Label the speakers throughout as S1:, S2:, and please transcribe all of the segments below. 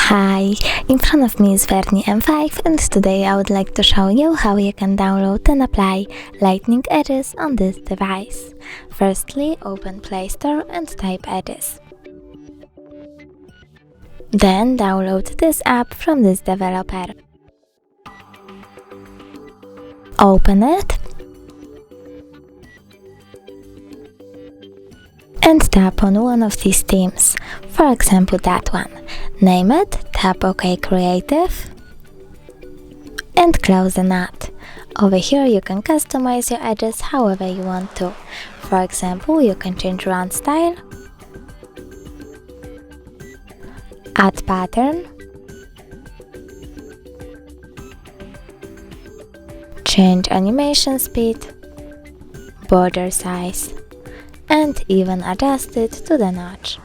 S1: Hi, in front of me is VERNEE M5 and today I would like to show you how you can download and apply lightning edges on this device. Firstly, open Play Store and type edges. Then download this app from this developer. Open it and tap on one of these themes, for example that one. Name it, tap OK Creative and close the nut. Over here you can customize your edges however you want to. For example, you can change round style, add pattern, change animation speed, border size, and even adjust it to the notch.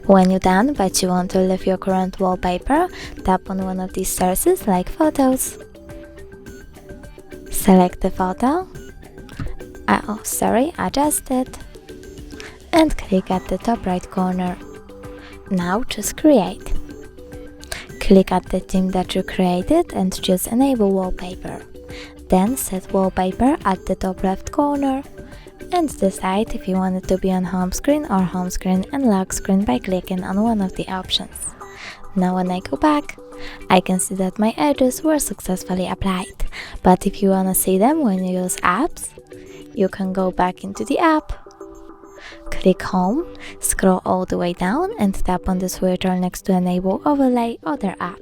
S1: When you're done but you want to leave your current wallpaper, tap on one of these sources like photos. Select the photo, adjust it, and click at the top right corner. Now choose Create. Click at the theme that you created and choose Enable Wallpaper. Then set wallpaper at the top left corner and decide if you want it to be on home screen or home screen and lock screen by clicking on one of the options. Now when I go back, I can see that my edges were successfully applied. But if you want to see them when you use apps, you can go back into the app, click Home, scroll all the way down and tap on the switcher next to Enable Overlay Other App.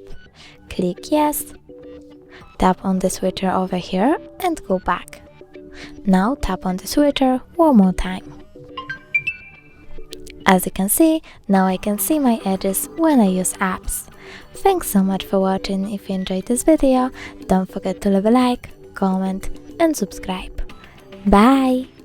S1: Click Yes, tap on the switcher over here and go back. Now tap on the switcher one more time. As you can see, now I can see my edges when I use apps. Thanks so much for watching. If you enjoyed this video, don't forget to leave a like, comment and subscribe. Bye!